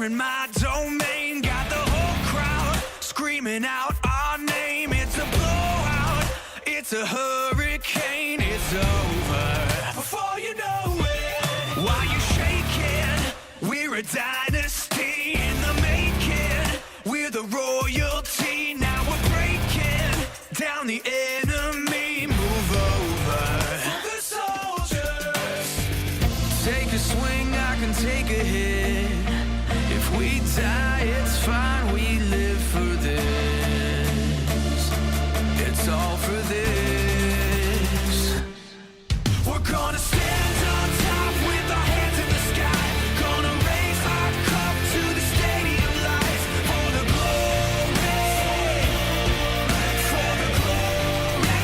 in my domain, got the whole crowd screaming out our name. It's a blowout, it's a hurricane, it's over before you know it. While you shaking, we're a dynasty in the making. We're the royalty, now we're breaking down the enemy. Move over for the soldiers. Take a swing, I can take a hit. If we die, it's fine, we live for this. It's all for this. We're gonna stand on top with our hands in the sky. Gonna raise our cup to the stadium lights. For the glory, for the glory.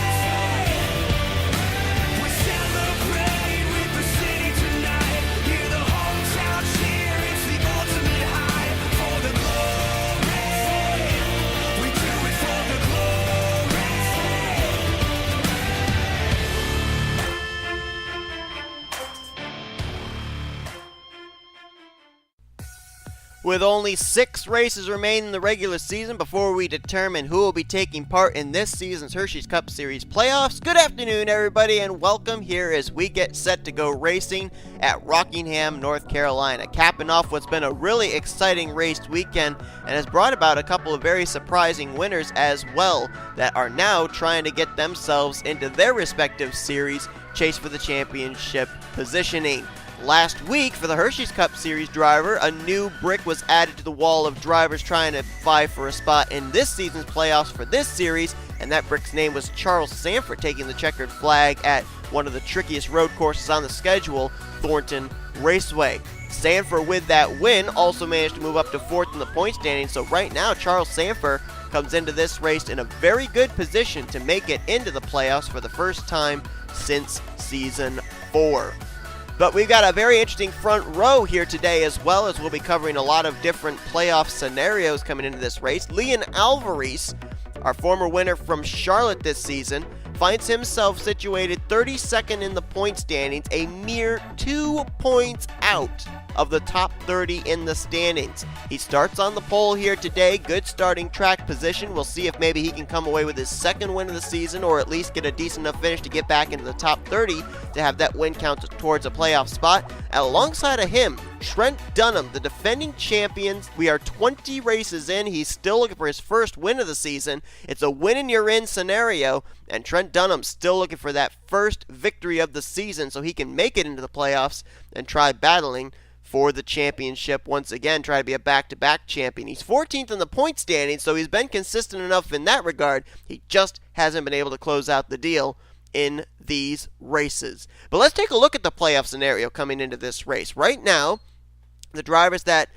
We celebrate with the city tonight. Hear the hometown cheer, it's the ultimate high. For the glory, we do it for the glory. With only 6 races remaining in the regular season before we determine who will be taking part in this season's Hersheys Cup Series playoffs, good afternoon everybody and welcome here as we get set to go racing at Rockingham, North Carolina, capping off what's been a really exciting race weekend and has brought about a couple of very surprising winners as well that are now trying to get themselves into their respective series chase for the championship positioning. Last week, for the Hersheys Cup Series driver, a new brick was added to the wall of drivers trying to vie for a spot in this season's playoffs for this series, and that brick's name was Charles Sandfer, taking the checkered flag at one of the trickiest road courses on the schedule, Thornton Raceway. Sandfer, with that win, also managed to move up to 4th in the point standing, so right now Charles Sandfer comes into this race in a very good position to make it into the playoffs for the first time since Season 4. But we've got a very interesting front row here today as well, as we'll be covering a lot of different playoff scenarios coming into this race. L Alvarise, our former winner from Charlotte this season, finds himself situated 32nd in the point standings, a mere 2 points out of the top 30 in the standings. He starts on the pole here today, good starting track position. We'll see if maybe he can come away with his second win of the season or at least get a decent enough finish to get back into the top 30 to have that win count towards a playoff spot. And alongside of him, Trent Dunham, the defending champions. We are 20 races in. He's still looking for his first win of the season. It's a win and you're in scenario, and Trent Dunham's still looking for that first victory of the season so he can make it into the playoffs and try battling for the championship once again, try to be a back-to-back champion. He's 14th in the point standing, so he's been consistent enough in that regard. He just hasn't been able to close out the deal in these races. But let's take a look at the playoff scenario coming into this race. Right now, the drivers that,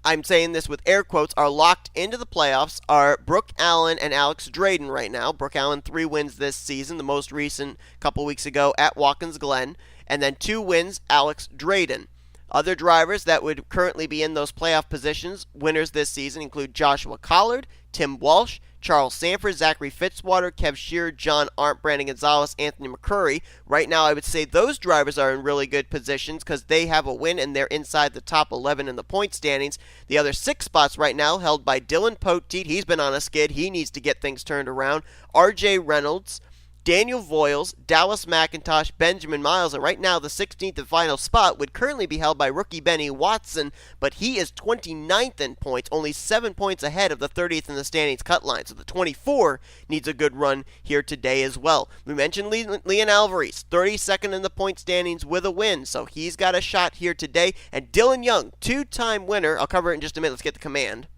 I'm saying this with air quotes, are locked into the playoffs are Brooke Allen and Alex Drayton right now. Brooke Allen, 3 wins this season, the most recent couple weeks ago at Watkins Glen, and then 2 wins, Alex Drayton. Other drivers that would currently be in those playoff positions, winners this season, include Joshua Collard, Tim Walsh, Charles Sandfer, Zachary Fitzwater, K Shearer, J Arndt, Brandon Gonzales, Anthony McCrury. Right now, I would say those drivers are in really good positions because they have a win and they're inside the top 11 in the point standings. The other 6 spots right now held by Dylan Poteet. He's been on a skid. He needs to get things turned around. R Reynolds, Daniel Voyles, Dallas McIntosh, Benjamin Miles, and right now the 16th and final spot would currently be held by rookie Benny Watson, but he is 29th in points, only 7 points ahead of the 30th in the standings cut line, so the 24 needs a good run here today as well. We mentioned L Alvarise, 32nd in the point standings with a win, so he's got a shot here today, and Dylan Young, 2-time winner. I'll cover it in just a minute. Let's get the command.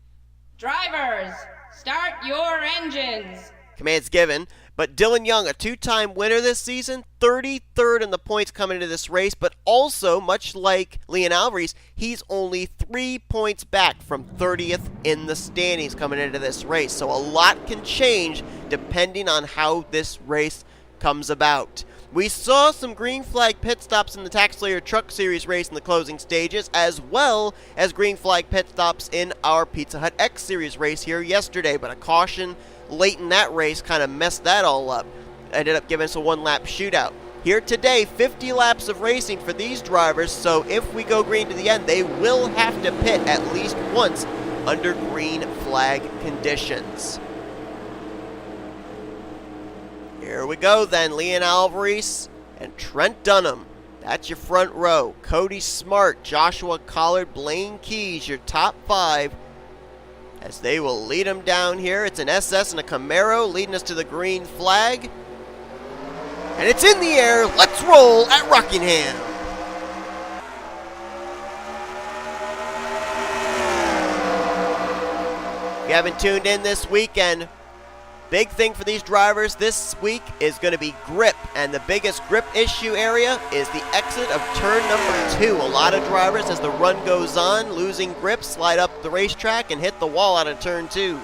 Drivers, start your engines. Command's given. But Dylan Young, a 2-time winner this season, 33rd in the points coming into this race, but also, much like L Alvarise, he's only 3 points back from 30th in the standings coming into this race. So a lot can change depending on how this race comes about. We saw some green flag pit stops in the Tax Slayer Truck Series race in the closing stages, as well as green flag pit stops in our Pizza Hut X Series race here yesterday, but a caution late in that race kind of messed that all up. Ended up giving us a 1-lap shootout. here today. 50 laps of racing for these drivers, so if we go green to the end, they will have to pit at least once under green flag conditions. Here we go then, L Alvarise and Trent Dunham. That's your front row. Cody Smart, Joshua Collard, Blaine Keys, your top 5. As they will lead them down here. It's an SS and a Camaro leading us to the green flag. And it's in the air. Let's roll at Rockingham. If you haven't tuned in this weekend, big thing for these drivers this week is going to be grip, and the biggest grip issue area is the exit of turn number 2. A lot of drivers, as the run goes on, losing grip, slide up the racetrack and hit the wall out of turn 2.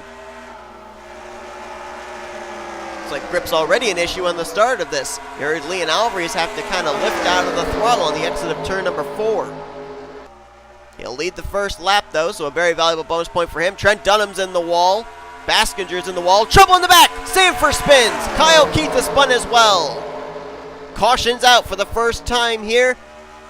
Looks like grip's already an issue on the start of this. Here, L Alvarise have to kind of lift out of the throttle on the exit of turn number 4. He'll lead the first lap though, so a very valuable bonus point for him. Trent Dunham's in the wall. Baskinger's in the wall. Trouble in the back. Sandfer spins. Kyle Keith has spun as well. Caution's out for the first time here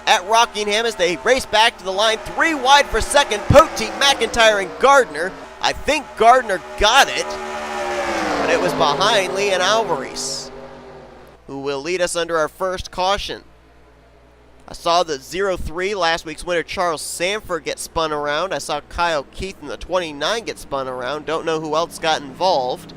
at Rockingham as they race back to the line. 3 wide for second. Poteet, McIntire, and Gardner. I think Gardner got it, but it was behind L Alvarise, who will lead us under our first caution. I saw the 0-3 last week's winner J Sandfer get spun around. I saw Kyle Keith in the 29 get spun around. Don't know who else got involved.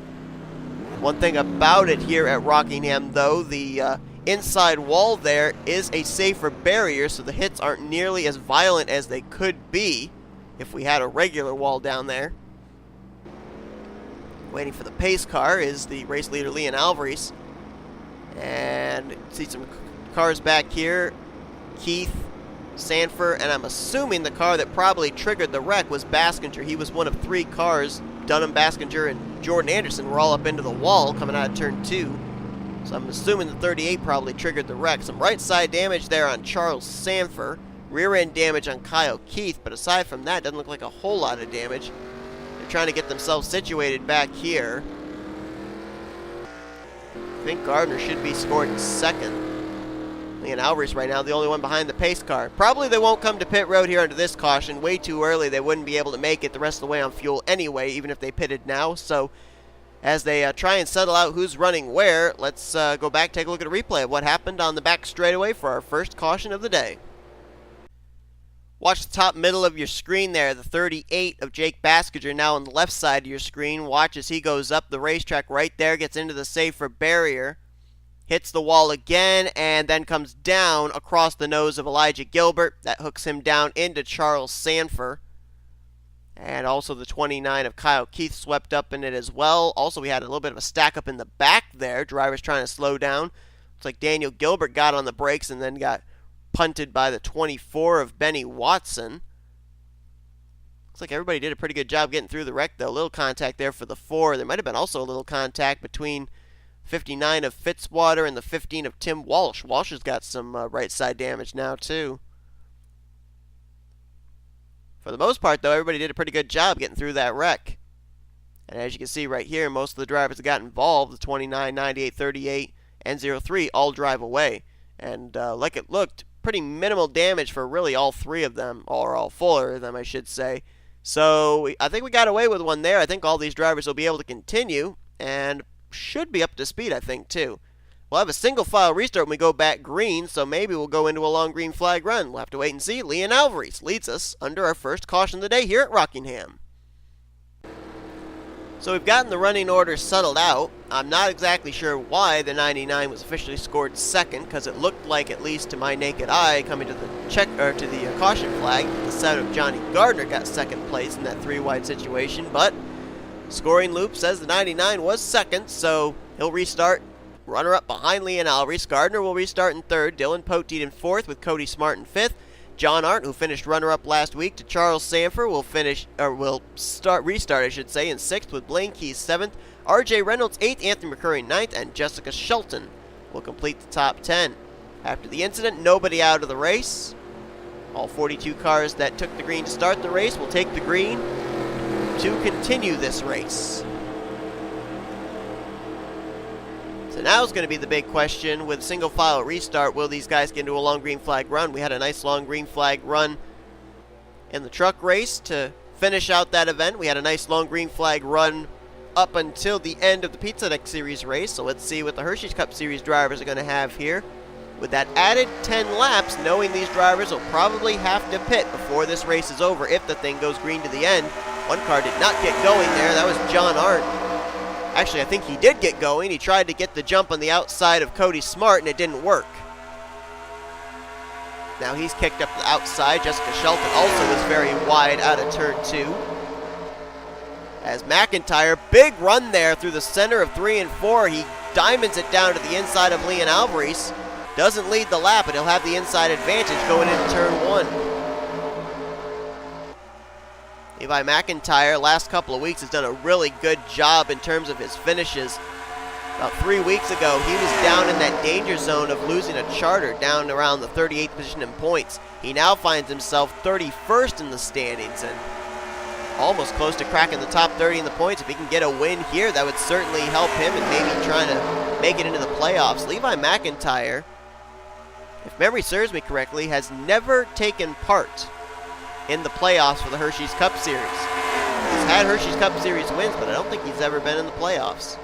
One thing about it here at Rockingham, though, the inside wall there is a safer barrier, so the hits aren't nearly as violent as they could be if we had a regular wall down there. Waiting for the pace car is the race leader L Alvarise. And see some cars back here. Keith, Sandfer, and I'm assuming the car that probably triggered the wreck was Baskinger. He was one of 3 cars. Dunham, Baskinger, and Jordan Anderson were all up into the wall coming out of turn 2. So I'm assuming the 38 probably triggered the wreck. Some right side damage there on J Sandfer. Rear end damage on Kyle Keith, but aside from that, doesn't look like a whole lot of damage. They're trying to get themselves situated back here. I think Gardner should be scored in second. L Alvarise right now, the only one behind the pace car. Probably they won't come to pit road here under this caution. Way too early. They wouldn't be able to make it the rest of the way on fuel anyway, even if they pitted now. So as they try and settle out who's running where, let's go back, take a look at a replay of what happened on the back straightaway for our first caution of the day. Watch the top middle of your screen there. The 38 of J Baskinger now on the left side of your screen. Watch as he goes up the racetrack right there, gets into the safer barrier. Hits the wall again, and then comes down across the nose of Elijah Gilbert. That hooks him down into J Sandfer. And also the 29 of Kyle Keith swept up in it as well. Also, we had a little bit of a stack up in the back there. Drivers trying to slow down. Looks like Daniel Gilbert got on the brakes and then got punted by the 24 of Benny Watson. Looks like everybody did a pretty good job getting through the wreck, though. A little contact there for the 4. There might have been also a little contact between 59 of Fitzwater and the 15 of Tim Walsh. Walsh has got some right side damage now, too. For the most part, though, everybody did a pretty good job getting through that wreck. And as you can see right here, most of the drivers that got involved, the 29, 98, 38, and 03, all drive away. And like it looked, pretty minimal damage for really all 3 of them, or all 4 of them, I should say. So I think we got away with one there. I think all these drivers will be able to continue, and should be up to speed, I think, too. We'll have a single file restart when we go back green, so maybe we'll go into a long green flag run. We'll have to wait and see. L Alvarise leads us under our first caution of the day here at Rockingham. So we've gotten the running order settled out. I'm not exactly sure why the 99 was officially scored second, because it looked like, at least to my naked eye, coming to the caution flag, the set of Johnny Gardner got second place in that 3-wide situation, but scoring loop says the 99 was second, so he'll restart. Runner-up behind L Alvarise. Gardner will restart in third. Dylan Poteet in fourth with Cody Smart in fifth. J Arndt, who finished runner-up last week to J Sandfer, will restart in sixth with Blaine Keys seventh. R Reynolds eighth, Anthony McCrury ninth, and Jessica Shelton will complete the top 10. After the incident, nobody out of the race. All 42 cars that took the green to start the race will take the green to continue this race. So now it's going to be the big question with single file restart. Will these guys get into a long green flag run? We had a nice long green flag run in the truck race to finish out that event. We had a nice long green flag run up until the end of the Pizza Deck Series race. So let's see what the Hersheys Cup Series drivers are going to have here. With that added 10 laps, knowing these drivers will probably have to pit before this race is over if the thing goes green to the end. One car did not get going there. That was J Arndt. Actually, I think he did get going. He tried to get the jump on the outside of Cody Smart, and it didn't work. Now he's kicked up the outside. Jessica Shelton also was very wide out of turn 2. As McIntire, big run there through the center of 3 and 4. He diamonds it down to the inside of L Alvarise. Doesn't lead the lap, but he'll have the inside advantage going into turn 1. Levi McIntire, last couple of weeks, has done a really good job in terms of his finishes. About 3 weeks ago, he was down in that danger zone of losing a charter, down around the 38th position in points. He now finds himself 31st in the standings and almost close to cracking the top 30 in the points. If he can get a win here, that would certainly help him and maybe trying to make it into the playoffs. Levi McIntire, if memory serves me correctly, has never taken part in the playoffs for the Hersheys Cup Series. He's had Hersheys Cup Series wins, but I don't think he's ever been in the playoffs.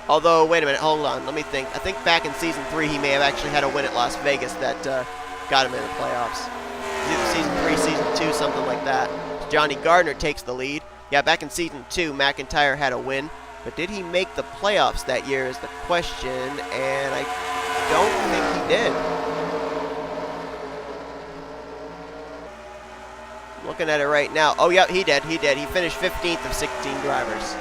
Although, wait a minute, hold on, let me think. I think back in Season 3 he may have actually had a win at Las Vegas that got him in the playoffs. Either Season 3, Season 2, something like that. J Gardner takes the lead. Yeah, back in Season 2, McIntire had a win. But did he make the playoffs that year is the question, and I don't think he did. Looking at it right now. Oh, yeah, he did. He finished 15th of 16 drivers.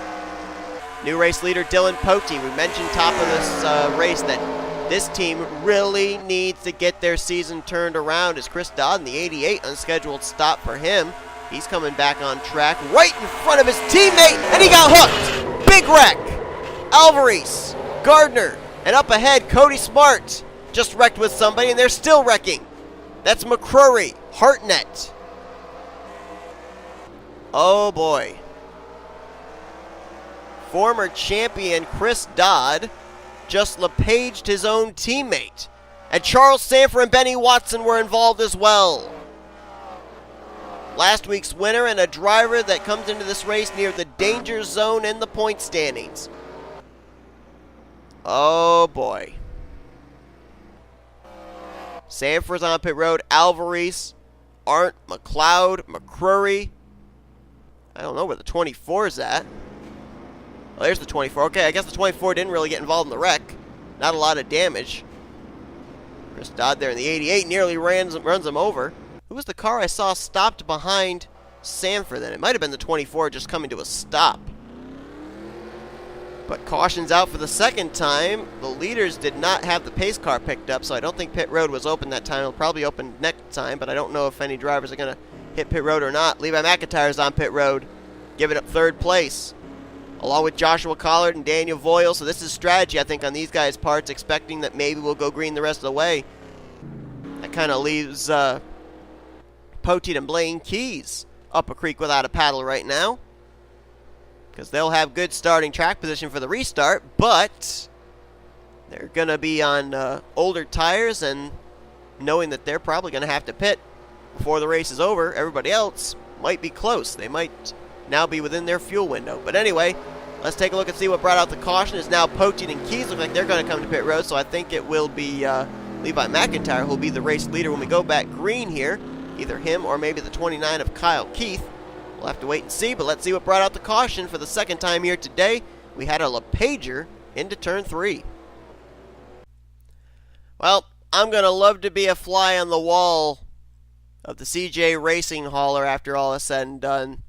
New race leader, Dylan Poteet. We mentioned top of this race that this team really needs to get their season turned around as Chris Dodd in the 88, unscheduled stop for him. He's coming back on track right in front of his teammate, and he got hooked. Big wreck. Alvarez, Gardner, and up ahead, Cody Smart just wrecked with somebody, and they're still wrecking. That's McCrury, Hartnett. Oh boy. Former champion Chris Dodd just LePaged his own teammate. And Charles Sandfer and Benny Watson were involved as well. Last week's winner and a driver that comes into this race near the danger zone in the point standings. Oh boy. Sandfer's on pit road. Alvarez, Arndt, McCloud, McCrury. I don't know where the 24 is at. Well, there's the 24. Okay, I guess the 24 didn't really get involved in the wreck. Not a lot of damage. Chris Dodd there in the 88 nearly runs him over. Who was the car I saw stopped behind Sandfer then? It might have been the 24 just coming to a stop. But caution's out for the second time. The leaders did not have the pace car picked up, so I don't think pit road was open that time. It'll probably open next time, but I don't know if any drivers are going to hit pit road or not. Levi McIntire's on pit road, giving up third place, along with Joshua Collard and Daniel Voyles. So this is strategy, I think, on these guys' parts, expecting that maybe we'll go green the rest of the way. That kind of leaves Poteet and Blaine Keys up a creek without a paddle right now, because they'll have good starting track position for the restart, but they're going to be on older tires, and knowing that they're probably going to have to pit before the race is over, everybody else might be close. They might now be within their fuel window. But anyway, let's take a look and see what brought out the caution. Is now Poteet and Keys look like they're going to come to pit road, so I think it will be Levi McIntire who will be the race leader when we go back green here. Either him or maybe the 29 of Kyle Keith. We'll have to wait and see, but let's see what brought out the caution for the second time here today. We had a LePager into turn 3. Well, I'm going to love to be a fly on the wall of the CJ Racing hauler after all is said and done.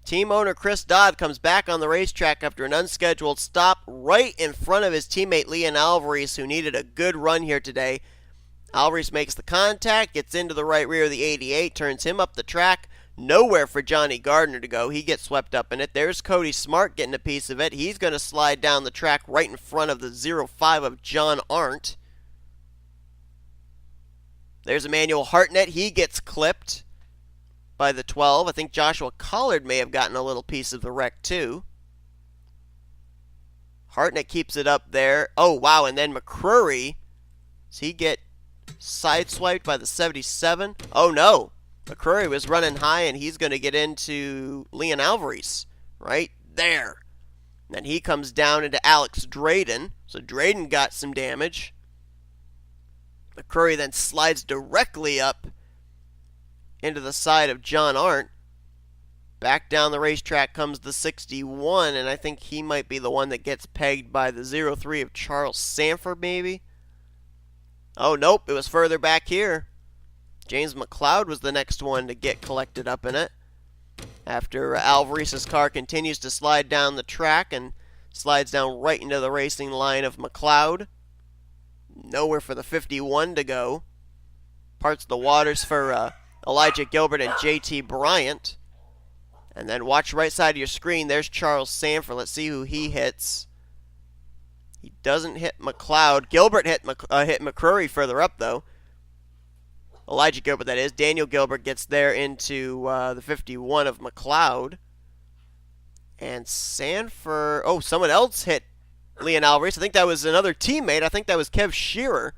Team owner Chris Dodd comes back on the racetrack after an unscheduled stop right in front of his teammate L Alvarise, who needed a good run here today. Alvarez makes the contact, gets into the right rear of the 88, turns him up the track. Nowhere for J Gardner to go. He gets swept up in it. There's Cody Smart getting a piece of it. He's going to slide down the track right in front of the 05 of J Arndt. There's Emmanuel Hartnett. He gets clipped by the 12. I think Joshua Collard may have gotten a little piece of the wreck too. Hartnett keeps it up there. Oh, wow, and then McCrury. Does he get sideswiped by the 77? Oh, no. McCrury was running high, and he's going to get into L Alvarise right there. And then he comes down into Alex Drayton. So Drayton got some damage. McCrury then slides directly up into the side of J Arndt. Back down the racetrack comes the 61, and I think he might be the one that gets pegged by the 03 of J Sandfer, maybe? Oh, nope, it was further back here. J McCloud was the next one to get collected up in it. After Alvarise's car continues to slide down the track and slides down right into the racing line of McCloud. Nowhere for the 51 to go. Parts the waters for Elijah Gilbert and J Bryant. And then watch right side of your screen. There's J Sandfer. Let's see who he hits. He doesn't hit McCloud. Gilbert hit McCrury further up, though. Elijah Gilbert, that is. Daniel Gilbert gets there into the 51 of McCloud. And Sandfer... Oh, someone else hit L Alvarise. I think that was another teammate. I think that was K Shearer.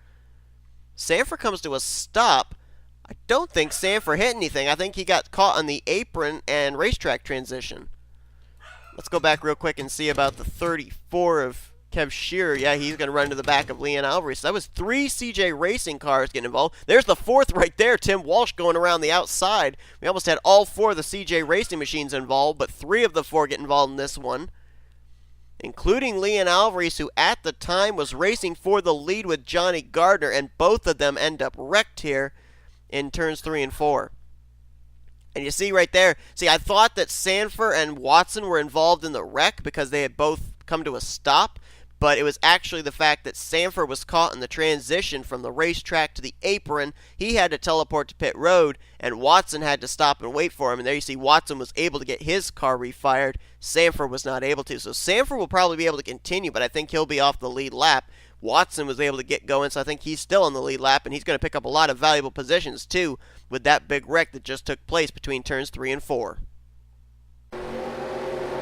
Sandfer comes to a stop. I don't think Sandfer hit anything. I think he got caught on the apron and racetrack transition. Let's go back real quick and see about the 34 of K Shearer. Yeah, he's going to run to the back of L Alvarise. So that was 3 CJ Racing cars getting involved. There's the 4th right there, T Walch going around the outside. We almost had all 4 of the CJ Racing machines involved, but 3 of the 4 get involved in this one, including L Alvarise, who at the time was racing for the lead with J Gardner, and both of them end up wrecked here in turns 3 and 4. And you see right there, I thought that Sandfer and Watson were involved in the wreck because they had both come to a stop, but it was actually the fact that Sandfer was caught in the transition from the racetrack to the apron. He had to teleport to pit road, and Watson had to stop and wait for him. And there you see Watson was able to get his car refired. Sandfer was not able to. So Sandfer will probably be able to continue, but I think he'll be off the lead lap. Watson was able to get going, so I think he's still on the lead lap, and he's going to pick up a lot of valuable positions, too, with that big wreck that just took place between turns 3 and 4.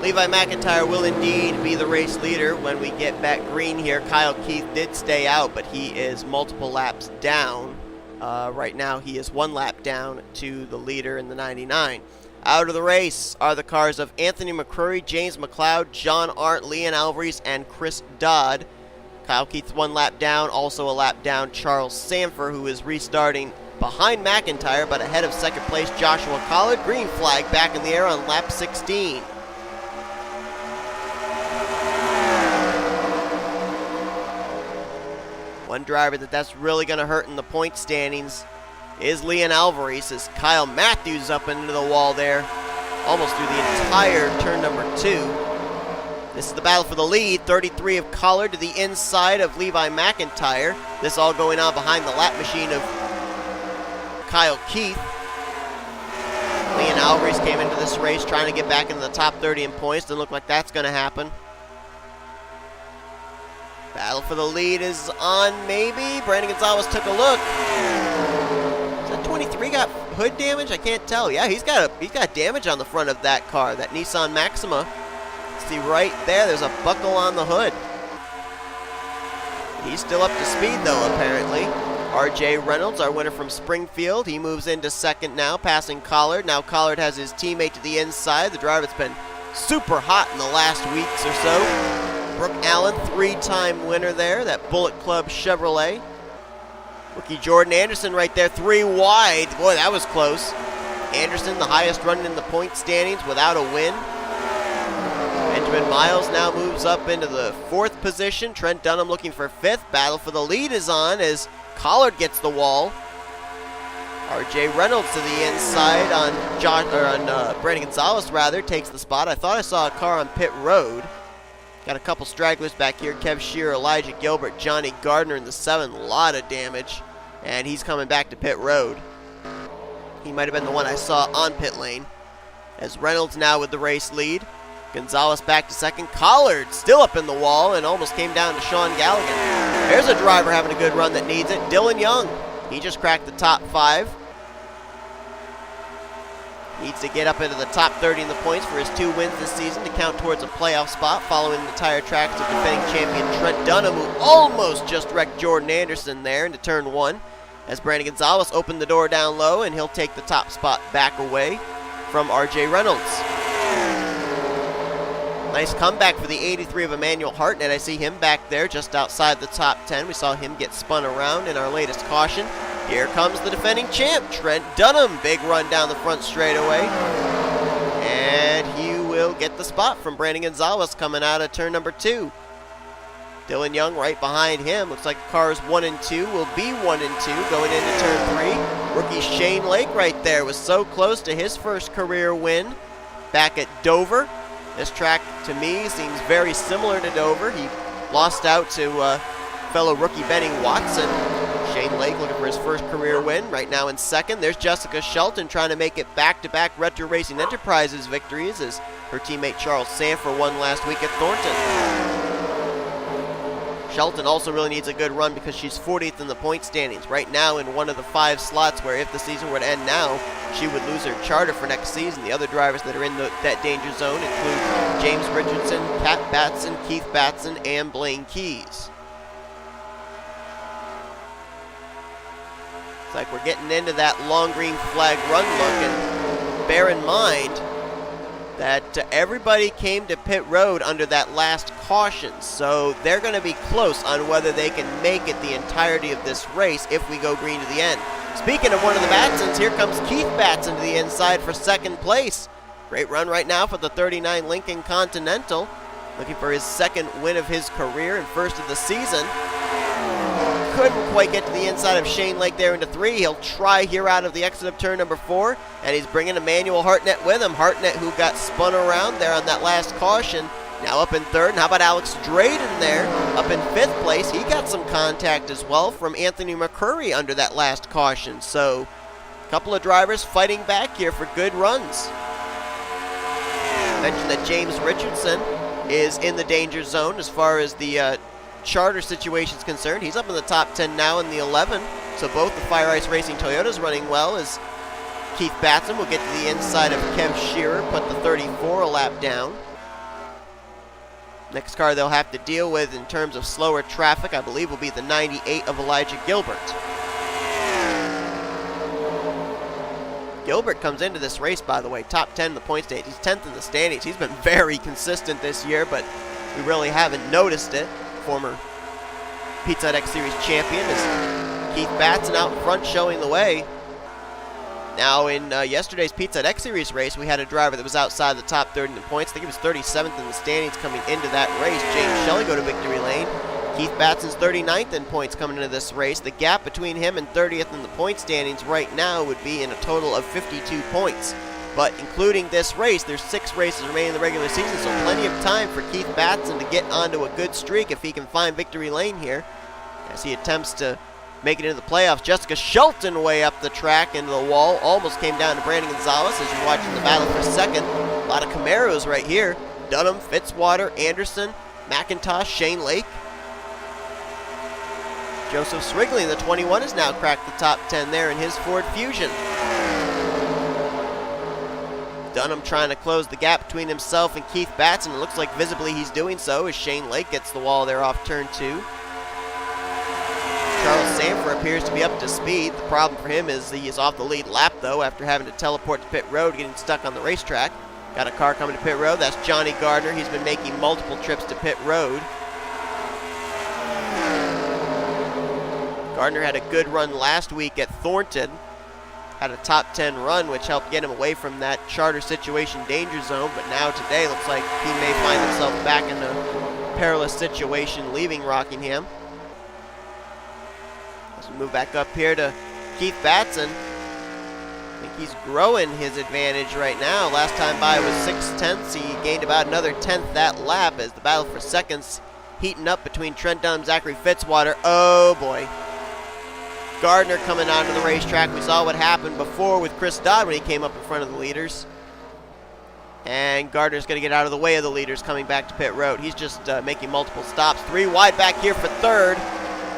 Levi McIntire will indeed be the race leader when we get back green here. Kyle Keith did stay out, but he is multiple laps down. Right now, he is 1 lap down to the leader in the 99. Out of the race are the cars of Anthony McCrury, J McCloud, J Arndt, L Alvarise, and Chris Dodd. Kyle Keith 1 lap down, also a lap down Charles Sandfer, who is restarting behind McIntire, but ahead of second place Joshua Collard. Green flag back in the air on lap 16. One driver that's really going to hurt in the point standings is L Alvarise, as K Mathews up into the wall there, almost through the entire turn number 2. This is the battle for the lead. 33 of Collard to the inside of Levi McIntire. This all going on behind the lap machine of Kyle Keith. L Alvarise came into this race trying to get back into the top 30 in points. Doesn't look like that's going to happen. Battle for the lead is on, maybe. Brandon Gonzales took a look. Is that 23 got hood damage? I can't tell. Yeah, he's got damage on the front of that car, that Nissan Maxima. See right there, there's a buckle on the hood. He's still up to speed, though, apparently. R Reynolds, our winner from Springfield. He moves into second now, passing Collard. Now Collard has his teammate to the inside. The driver that's been super hot in the last weeks or so. Brooke Allen, 3-time winner there, that Bullet Club Chevrolet. Rookie Jordan Anderson right there, 3 wide. Boy, that was close. Anderson, the highest running in the point standings without a win. Benjamin Miles now moves up into the 4th position. Trent Dunham looking for 5th. Battle for the lead is on as Collard gets the wall. R Reynolds to the inside on Brandon Gonzales, takes the spot. I thought I saw a car on pit road. Got a couple stragglers back here. K Shearer, Elijah Gilbert, J Gardner in the 7. A lot of damage. And he's coming back to pit road. He might have been the one I saw on pit lane. As Reynolds now with the race lead. Gonzales back to second. Collard still up in the wall and almost came down to S Gallighan. There's a driver having a good run that needs it. Dylan Young. He just cracked the top 5. Needs to get up into the top 30 in the points for his 2 wins this season to count towards a playoff spot, following the tire tracks of defending champion Trent Dunham, who almost just wrecked Jordan Anderson there into turn 1, as Brandon Gonzales opened the door down low, and he'll take the top spot back away from R.J. Reynolds. Nice comeback for the 83 of Emmanuel Hartnett. I see him back there just outside the top 10. We saw him get spun around in our latest caution. Here comes the defending champ, Trent Dunham. Big run down the front straightaway. And he will get the spot from Brandon Gonzales coming out of turn number 2. Dylan Young right behind him. Looks like cars 1 and 2 will be 1 and 2 going into turn 3. Rookie Shane Lake right there was so close to his first career win back at Dover. This track, to me, seems very similar to Dover. He lost out to fellow rookie Benny Watson. Shane Lake looking for his first career win, right now in second. There's Jessica Shelton trying to make it back-to-back Retro Racing Enterprises victories as her teammate Charles Sandfer won last week at Thornton. Shelton also really needs a good run because she's 40th in the point standings. Right now in one of the 5 slots where if the season were to end now, she would lose her charter for next season. The other drivers that are in that danger zone include James Richardson, K Batson, Keith Batson, and Blaine Keys. It's like we're getting into that long green flag run look, and bear in mind that everybody came to pit road under that last caution, so they're going to be close on whether they can make it the entirety of this race if we go green to the end. Speaking of one of the Batsons, here comes Keith Batson to the inside for second place. Great run right now for the 39 Lincoln Continental, looking for his second win of his career and first of the season. Couldn't quite get to the inside of Shane Lake there into 3. He'll try here out of the exit of turn number 4, and he's bringing Emmanuel Hartnett with him. Hartnett, who got spun around there on that last caution, now up in 3rd. And how about Alex Drayton there, up in 5th place? He got some contact as well from Anthony McCrury under that last caution. So, a couple of drivers fighting back here for good runs. I mentioned that James Richardson is in the danger zone as far as the charter situation is concerned. He's up in the top 10 now in the 11, so both the Fire Ice Racing Toyotas running well as Keith Batson will get to the inside of K Shearer, put the 34 a lap down. Next car they'll have to deal with in terms of slower traffic, I believe, will be the 98 of Elijah Gilbert. Gilbert comes into this race, by the way, top 10 in the point stage. He's 10th in the standings. He's been very consistent this year, but we really haven't noticed it. Former Pizza Hut X Series champion is Keith Batson out in front showing the way. Now in yesterday's Pizza Hut X Series race, we had a driver that was outside the top 30 in the points. I think he was 37th in the standings coming into that race. James Shelley go to victory lane. Keith Batson's 39th in points coming into this race. The gap between him and 30th in the point standings right now would be in a total of 52 points. But including this race, there's 6 races remaining in the regular season, so plenty of time for Keith Batson to get onto a good streak if he can find victory lane here as he attempts to make it into the playoffs. Jessica Shelton way up the track into the wall, almost came down to Brandon Gonzales as you're watching the battle for second. A lot of Camaros right here. Dunham, Fitzwater, Anderson, McIntosh, Shane Lake. Joseph Srigley in the 21 has now cracked the top 10 there in his Ford Fusion. Dunham trying to close the gap between himself and Keith Batson. It looks like visibly he's doing so as Shane Lake gets the wall there off turn 2. Charles Sandfer appears to be up to speed. The problem for him is he is off the lead lap, though, after having to teleport to pit road, getting stuck on the racetrack. Got a car coming to pit road. That's J Gardner. He's been making multiple trips to pit road. Gardner had a good run last week at Thornton. Had a top 10 run, which helped get him away from that charter situation danger zone. But now today, looks like he may find himself back in a perilous situation leaving Rockingham. As we move back up here to Keith Batson. I think he's growing his advantage right now. Last time by was 6/10. He gained about another 10th that lap as the battle for seconds heating up between Trent Dunham, Zachary Fitzwater. Oh boy. Gardner coming onto the racetrack. We saw what happened before with Chris Dodd when he came up in front of the leaders. And Gardner's going to get out of the way of the leaders coming back to pit road. He's just making multiple stops. 3 wide back here for 3rd.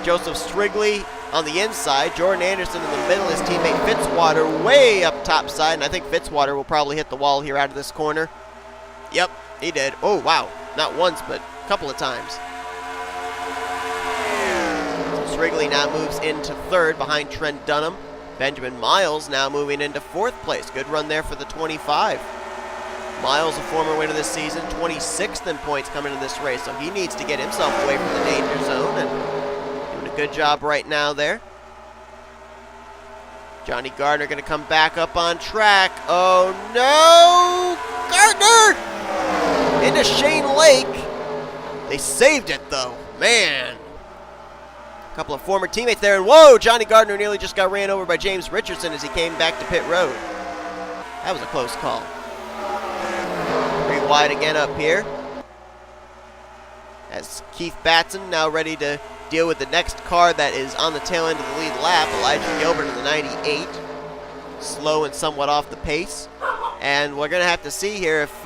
Joseph Srigley on the inside. Jordan Anderson in the middle. His teammate Fitzwater way up top side. And I think Fitzwater will probably hit the wall here out of this corner. Yep, he did. Oh, wow. Not once, but a couple of times. So Srigley now moves into third behind Trent Dunham. Benjamin Miles now moving into fourth place. Good run there for the 25. Miles, a former winner this season, 26th in points coming into this race, so he needs to get himself away from the danger zone, and doing a good job right now there. Johnny Gardner going to come back up on track. Oh no! Gardner! Into Shane Lake. They saved it though. Man. A couple of former teammates there, and whoa! Johnny Gardner nearly just got ran over by James Richardson as he came back to pit road. That was a close call. Wide again up here as Keith Batson now ready to deal with the next car that is on the tail end of the lead lap. Elijah Gilbert in the 98, slow and somewhat off the pace, and we're gonna have to see here if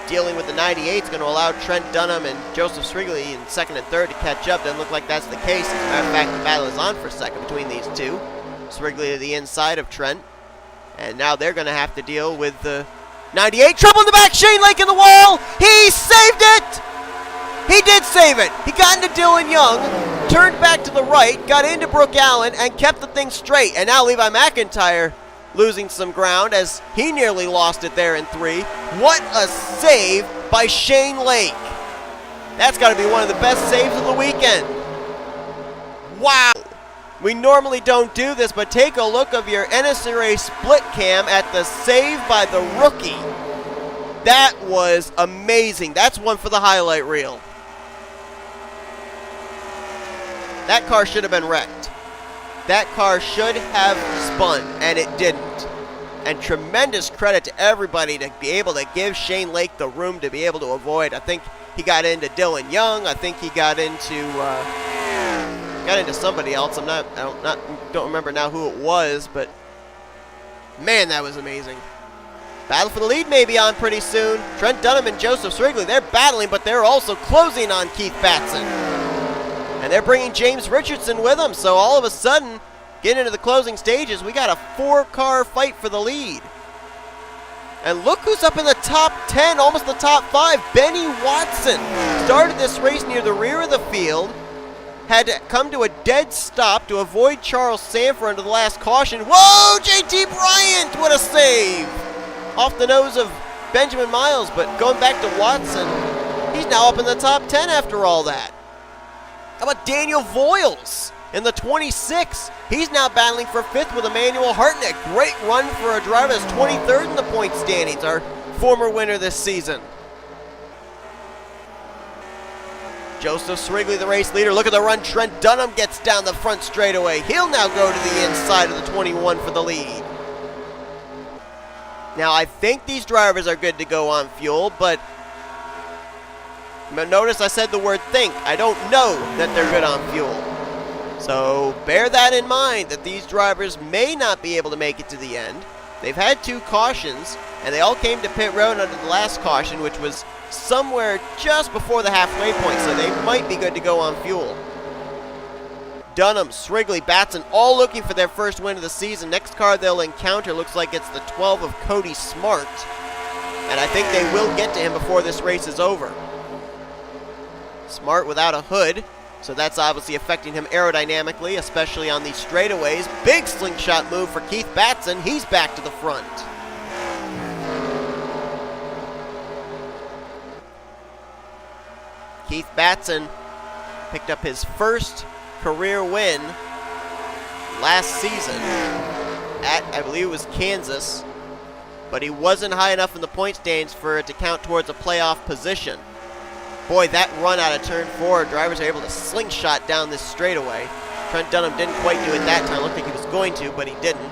dealing with the 98 is going to allow Trent Dunham and Joseph Srigley in second and third to catch up. Doesn't look like that's the case. As a matter of fact, the battle is on for second between these two. Srigley to the inside of Trent, and now they're going to have to deal with the 98. Trouble in the back. Shane Lake in the wall. He saved it. He did save it. He got into Dylan Young, turned back to the right, got into Brooke Allen, and kept the thing straight. And now Levi McIntire losing some ground as he nearly lost it there in three. What a save by Shane Lake. That's got to be one of the best saves of the weekend. Wow. We normally don't do this, but take a look of your NNSCRA split cam at the save by the rookie. That was amazing. That's one for the highlight reel. That car should have been wrecked. That car should have spun, and it didn't. And tremendous credit to everybody to be able to give Shane Lake the room to be able to avoid. I think he got into Dylan Young. I think he got into somebody else. I don't remember now who it was, but man, that was amazing. Battle for the lead may be on pretty soon. Trent Dunham and Joseph Srigley, they're battling, but they're also closing on Keith Batson. And they're bringing James Richardson with them, so all of a sudden, getting into the closing stages, we got a 4-car fight for the lead. And look who's up in the top 10, almost the top 5. Benny Watson started this race near the rear of the field, had to come to a dead stop to avoid Charles Sandfer under the last caution. Whoa, J.T. Bryant, what a save! Off the nose of Benjamin Miles, but going back to Watson, he's now up in the top 10 after all that. How about Daniel Voyles in the 26? He's now battling for 5th with Emmanuel Hartnett. Great run for a driver that's 23rd in the point standings, our former winner this season. Joseph Srigley, the race leader. Look at the run. Trent Dunham gets down the front straightaway. He'll now go to the inside of the 21 for the lead. Now, I think these drivers are good to go on fuel, but notice I said the word think. I don't know that they're good on fuel. So bear that in mind, that these drivers may not be able to make it to the end. They've had 2 cautions, and they all came to pit road under the last caution, which was somewhere just before the halfway point, so they might be good to go on fuel. Dunham, Srigley, Batson, all looking for their first win of the season. Next car they'll encounter looks like it's the 12 of Cody Smart, and I think they will get to him before this race is over. Smart without a hood, so that's obviously affecting him aerodynamically, especially on these straightaways. Big slingshot move for Keith Batson. He's back to the front. Keith Batson picked up his first career win last season at, I believe it was Kansas, but he wasn't high enough in the point standings for it to count towards a playoff position. Boy, that run out of turn 4, drivers are able to slingshot down this straightaway. Trent Dunham didn't quite do it that time. Looked like he was going to, but he didn't.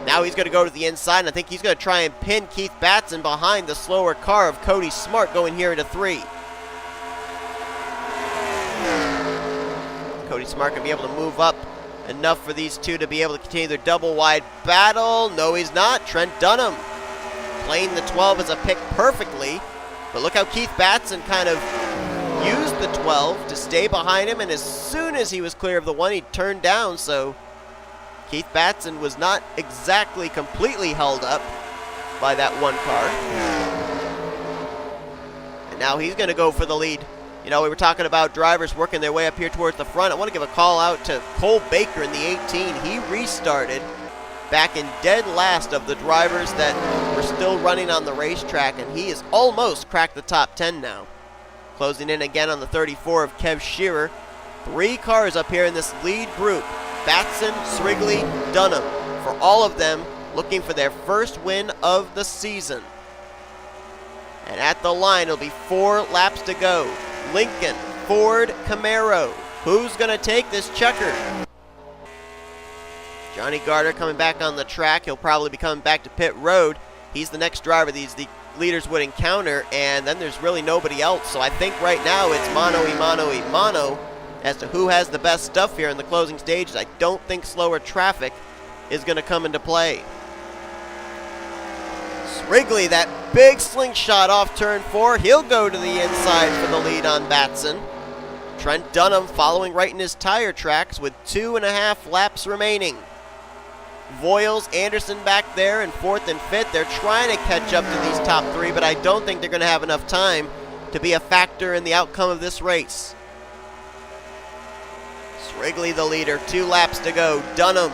Now he's going to go to the inside, and I think he's going to try and pin Keith Batson behind the slower car of Cody Smart going here into 3. Cody Smart going to be able to move up enough for these two to be able to continue their double-wide battle. No, he's not. Trent Dunham playing the 12 as a pick perfectly. But look how Keith Batson kind of used the 12 to stay behind him, and as soon as he was clear of the 1, he turned down, so Keith Batson was not exactly completely held up by that 1 car. And now he's going to go for the lead. You know, we were talking about drivers working their way up here towards the front. I want to give a call out to Cole Baker in the 18. He restarted back in dead last of the drivers that were still running on the racetrack, and he has almost cracked the top 10 now. Closing in again on the 34 of K Shearer. 3 cars up here in this lead group. Batson, Srigley, Dunham. For all of them looking for their first win of the season. And at the line, it'll be 4 laps to go. Lincoln, Ford, Camaro. Who's going to take this checker? Johnny Gardner coming back on the track. He'll probably be coming back to pit road. He's the next driver the leaders would encounter, and then there's really nobody else. So I think right now it's mano as to who has the best stuff here in the closing stages. I don't think slower traffic is going to come into play. Srigley, that big slingshot off turn 4. He'll go to the inside for the lead on Batson. Trent Dunham following right in his tire tracks with 2.5 laps remaining. Voyles, Anderson back there in 4th and 5th. They're trying to catch up to these top 3, but I don't think they're going to have enough time to be a factor in the outcome of this race. Srigley the leader, 2 laps to go. Dunham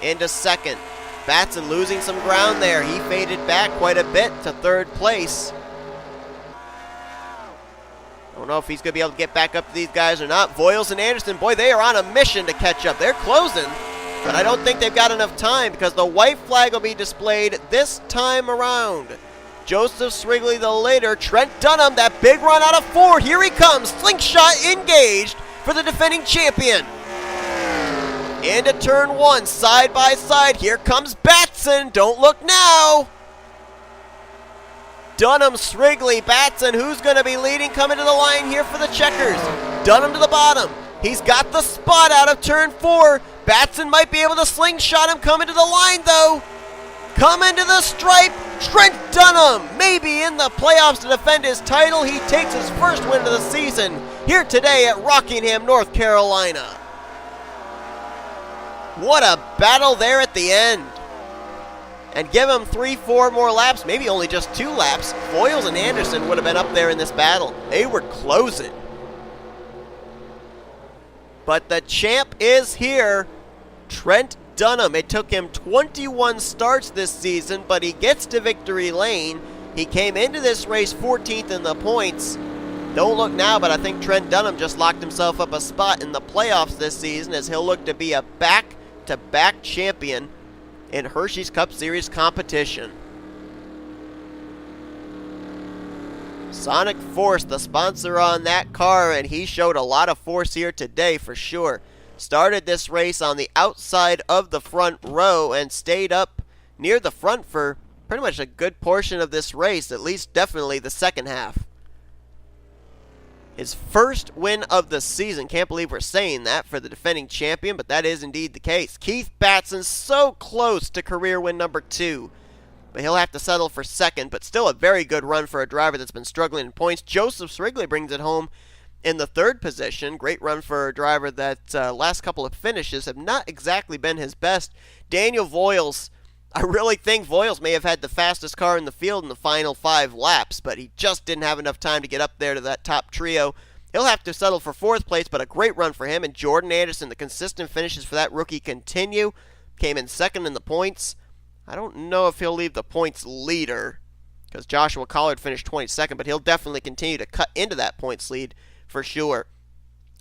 into 2nd. Batson losing some ground there. He faded back quite a bit to 3rd place. Don't know if he's going to be able to get back up to these guys or not. Voyles and Anderson, boy, they are on a mission to catch up. They're closing, but I don't think they've got enough time because the white flag will be displayed this time around. Joseph Srigley the leader. Trent Dunham, that big run out of 4. Here he comes. Slingshot engaged for the defending champion. Into turn 1, side by side. Here comes Batson. Don't look now. Dunham, Srigley, Batson. Who's going to be leading? Coming to the line here for the checkers. Dunham to the bottom. He's got the spot out of turn 4. Batson might be able to slingshot him. Coming to the line, though. Coming to the stripe. Trent Dunham, maybe in the playoffs to defend his title. He takes his first win of the season here today at Rockingham, North Carolina. What a battle there at the end. And give him 3-4 more laps, maybe only just 2 laps. Voyles and Anderson would have been up there in this battle. They were closing. But the champ is here, Trent Dunham. It took him 21 starts this season, but he gets to victory lane. He came into this race 14th in the points. Don't look now, but I think Trent Dunham just locked himself up a spot in the playoffs this season as he'll look to be a back-to-back champion in Hersheys Cup Series competition. Sonic Force, the sponsor on that car, and he showed a lot of force here today for sure. Started this race on the outside of the front row and stayed up near the front for pretty much a good portion of this race, at least definitely the second half. His first win of the season. Can't believe we're saying that for the defending champion, but that is indeed the case. Keith Batson so close to career win number 2, but he'll have to settle for 2nd, but still a very good run for a driver that's been struggling in points. Joseph Srigley brings it home in the 3rd position. Great run for a driver that last couple of finishes have not exactly been his best. Daniel Voyles, I really think Voyles may have had the fastest car in the field in the final 5 laps, but he just didn't have enough time to get up there to that top trio. He'll have to settle for 4th place, but a great run for him. And Jordan Anderson, the consistent finishes for that rookie continue. Came in 2nd in the points. I don't know if he'll leave the points leader because Joshua Collard finished 22nd, but he'll definitely continue to cut into that points lead for sure.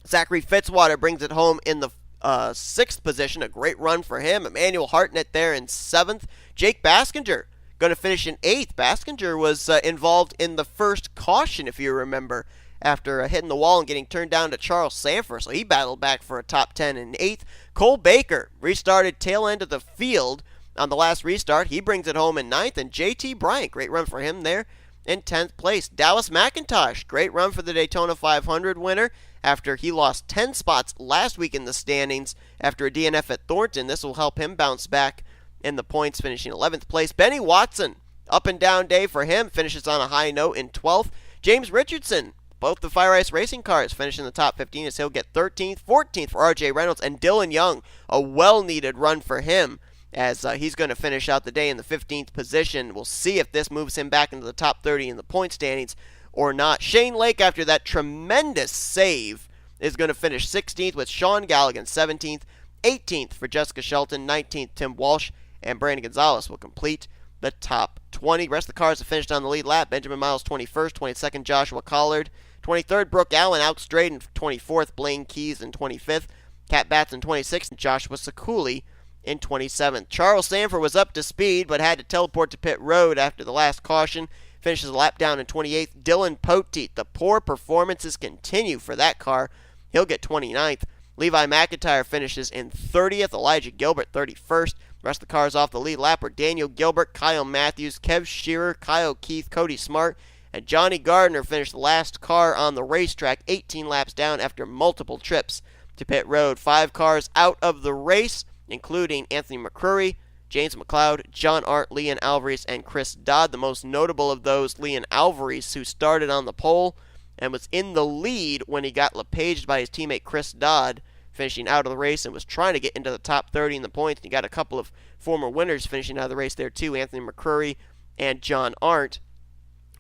Zachary Fitzwater brings it home in the 6th position. A great run for him. Emmanuel Hartnett there in 7th. Jake Baskinger going to finish in 8th. Baskinger was involved in the first caution, if you remember, after hitting the wall and getting turned down to Charles Sandfer. So he battled back for a top 10 in 8th. Cole Baker restarted tail end of the field on the last restart. He brings it home in 9th. And J.T. Bryant, great run for him there in 10th place. Dallas McIntosh, great run for the Daytona 500 winner after he lost 10 spots last week in the standings after a DNF at Thornton. This will help him bounce back in the points, finishing 11th place. Benny Watson, up and down day for him, finishes on a high note in 12th. James Richardson, both the Fire Ice Racing cars finish in the top 15 as he'll get 13th, 14th for R Reynolds, and Dylan Young, a well-needed run for him as he's going to finish out the day in the 15th position. We'll see if this moves him back into the top 30 in the point standings or not. Shane Lake, after that tremendous save, is going to finish 16th with Sean Gallighan 17th, 18th for Jessica Shelton, 19th Tim Walsh, and Brandon Gonzales will complete the top 20. Rest of the cars have finished on the lead lap. Benjamin Miles 21st, 22nd Joshua Collard, 23rd Brooke Allen outs Drayton, 24th Blaine Keys in 25th, K Batson 26th, and Joshua Ciculli in 27th. Charles Sandfer was up to speed but had to teleport to pit road after the last caution. Finishes a lap down in 28th. Dylan Poteet, the poor performances continue for that car. He'll get 29th. Levi McIntire finishes in 30th. Elijah Gilbert 31st. The rest of the cars off the lead lap were Daniel Gilbert, Kyle Mathews, K Shearer, Kyle Keith, Cody Smart, and Johnny Gardner finished the last car on the racetrack 18 laps down after multiple trips to pit road. 5 cars out of the race, including Anthony McCrury, James McCloud, John Arndt, L Alvarise, and Chris Dodd. The most notable of those, L Alvarise, who started on the pole and was in the lead when he got lapaged by his teammate Chris Dodd, finishing out of the race and was trying to get into the top 30 in the points. He got a couple of former winners finishing out of the race there too, Anthony McCrury and John Arndt.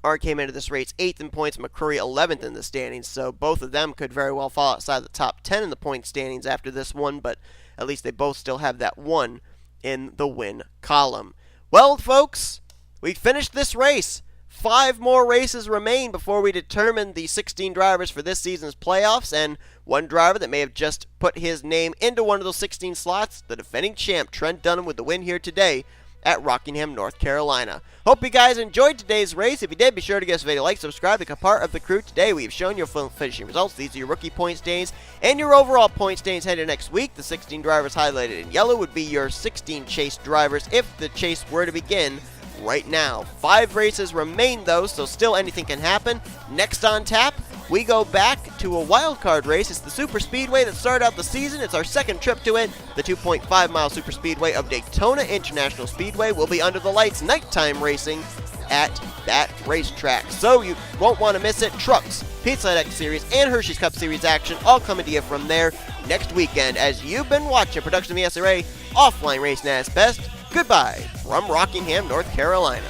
Arndt came into this race 8th in points, McCrury 11th in the standings, so both of them could very well fall outside the top 10 in the point standings after this one, but at least they both still have that one in the win column. Well, folks, we finished this race. 5 more races remain before we determine the 16 drivers for this season's playoffs, and one driver that may have just put his name into one of those 16 slots, the defending champ Trent Dunham, with the win here today at Rockingham, North Carolina. Hope you guys enjoyed today's race. If you did, be sure to give us a video like, subscribe, become part of the crew. Today we have shown your full finishing results. These are your rookie point standings and your overall point standings headed next week. The 16 drivers highlighted in yellow would be your 16 chase drivers if the chase were to begin right now. 5 races remain though, so still anything can happen. Next on tap, we go back to a wild card race. It's the Super Speedway that started out the season. It's our second trip to it. The 2.5 mile Super Speedway of Daytona International Speedway will be under the lights nighttime racing at that racetrack, so you won't want to miss it. Trucks, Pizza Hut X Series, and Hersheys Cup Series action all coming to you from there next weekend. As you've been watching a production of the SRA Offline Racing at its best, goodbye from Rockingham, North Carolina.